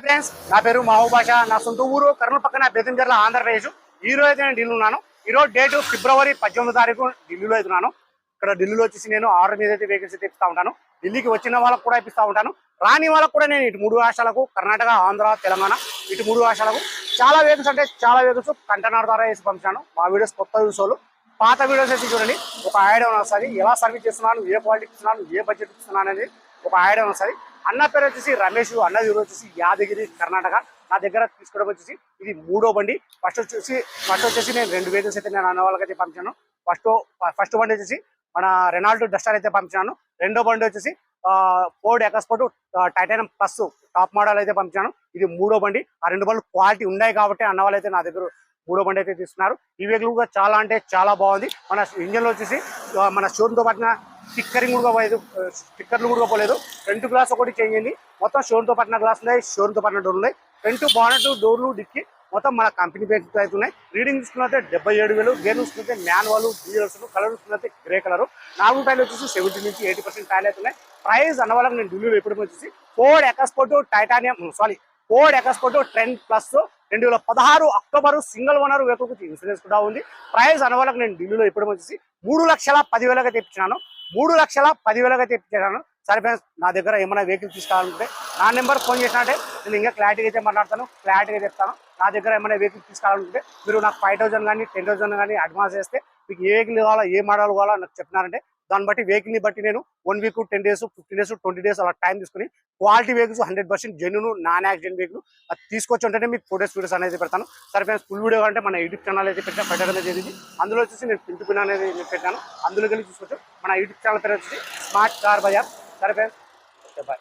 Friends, నా పేరు మహబూబ్ బాషా. నా సొంత ఊరు కర్నూలు పక్కన బెతంజర్ల, ఆంధ్రప్రదేశ్. ఈ రోజు అయితే నేను ఢిల్లీ ఉన్నాను. ఈ రోజు డేటు ఫిబ్రవరి 18వ తారీఖు ఢిల్లీలో అవుతున్నాను. ఇక్కడ ఢిల్లీలో వచ్చేసి నేను ఆర్డర్ మీద అయితే వేకెన్సీ తెప్పిస్తూ ఉంటాను. ఢిల్లీకి వచ్చిన వాళ్ళకు కూడా ఇప్పిస్తూ ఉంటాను. రాని వాళ్ళకు కూడా నేను ఇటు 3 రాష్ట్రాలకు, కర్ణాటక, ఆంధ్ర, తెలంగాణ, ఇటు 3 రాష్ట్రాలకు చాలా వేకెన్సీ అంటే చాలా వేకెన్సీ కంటైనర్ ద్వారా వేసి పంపించాను. మా వీడియోస్ కొత్త యూసోలు, పాత వీడియోస్ అయితే చూడండి. ఒక ఐడియా వస్తుంది, ఎలా సర్వీస్ చేస్తున్నాను, ఏ క్వాలిటీ ఇస్తున్నాను, ఏ బడ్జెట్ ఇస్తున్నాను అనేది ఒక ఐడియా వస్తుంది. అన్న పేరు వచ్చేసి రమేష్, అన్నది ఊరు వచ్చేసి యాదగిరి, కర్ణాటక. నా దగ్గర తీసుకోవడం వచ్చేసి ఇది 3వ బండి. ఫస్ట్ వచ్చేసి నేను 2 వేకెన్సీ అయితే నేను అన్న వాళ్ళకైతే పంపించాను. ఫస్ట్ బండి వచ్చేసి మన రెనాల్డ్ డస్టర్ అయితే పంపించాను. రెండో బండి వచ్చేసి Ford ఎకస్పోర్ట్ titanium plus top model అయితే పంపించాను. ఇది 3వ బండి. ఆ 2 బండ్లు క్వాలిటీ ఉన్నాయి కాబట్టి అన్న వాళ్ళు అయితే నా దగ్గర 3వ బండి అయితే తీసుకున్నారు. ఈ వెహికల్ కూడా చాలా అంటే చాలా బాగుంది. మన ఇంజన్ లో వచ్చేసి మన షోరూమ్తో పట్టిన స్టిక్కరింగ్ కూడా పోలేదు, స్టిక్కర్లు కూడా పోలేదు. ఫ్రంట్ గ్లాస్ ఒకటి చేంజ్ అయింది. మొత్తం షోరూమ్తో పట్టిన గ్లాస్ ఉన్నాయి, షోరూమ్తో పట్టిన డోర్లు ఉన్నాయి. ఫ్రంట్ బానెట్, డోర్లు, డిక్కి మొత్తం మన కంపెనీ పేరు అయితే ఉన్నాయి. రీడింగ్ చూసుకున్నట్టే 77,000. గేర్ చూసుకుంటే మాన్యువల్, డీజల్స్. కలర్ చూసుకున్నట్టే గ్రే కలర్. 4 టైర్లు వచ్చేసి 70 నుంచి 80% టైర్లు అయితే ఉన్నాయి. ప్రైస్ అన్న వాళ్ళకి నేను ఢిల్లీలో ఎప్పుడు వచ్చేసి Ford ఎకస్పోర్ట్ trend plus 2016 October single owner vehicle insurance కూడా ఉంది. ప్రైస్ అన్న వాళ్ళకి నేను ఢిల్లీలో ఎప్పుడు వచ్చేసి 3,10,000 తెప్పించాను. 3,10,000 తెప్పించాను. సరే ఫ్రెండ్స్, నా దగ్గర ఏమైనా వెహికల్ తీసుకోవాలనుకుంటే నా నెంబర్ ఫోన్ చేసినట్టే నేను ఇంకా క్లారిటీగా అయితే మాట్లాడతాను, క్లారిటీగా చెప్తాను. నా దగ్గర ఏమైనా వెహికల్ తీసుకోవాలనుకుంటే మీరు నాకు 5,000 కానీ 10,000 కానీ అడ్వాన్స్ చేస్తే మీకు ఏ వెహికల్ కావాలో, ఏ మోడల్ కావాలో నాకు చెప్పినారంటే దాన్ని బట్టి వెహికల్ని బట్టి నేను 1 వీక్, 10 డేస్, 15 డేస్, 20 డేస్ అలా టైం తీసుకుని quality vehicles 100% genuine, non accident vehicle అది తీసుకొచ్చి ఉంటేనే మీకు ఫోటోస్ వీడియోస్ అనేది పెడతాను. సరే ఫ్రెండ్స్, ఫుల్ వీడియో అంటే మన యూట్యూబ్ ఛానల్ అయితే పెట్టడం జరిగింది. అందులో వచ్చేసి నేను పింటు పిన్ అనేది పెట్టాను. అందులోకి వెళ్ళి చూసుకోవచ్చు. మన యూట్యూబ్ ఛానల్ పేరు వచ్చేసి స్మార్ట్ కార్ బజార్. సరే ఫ్రెండ్స్, బాయ్.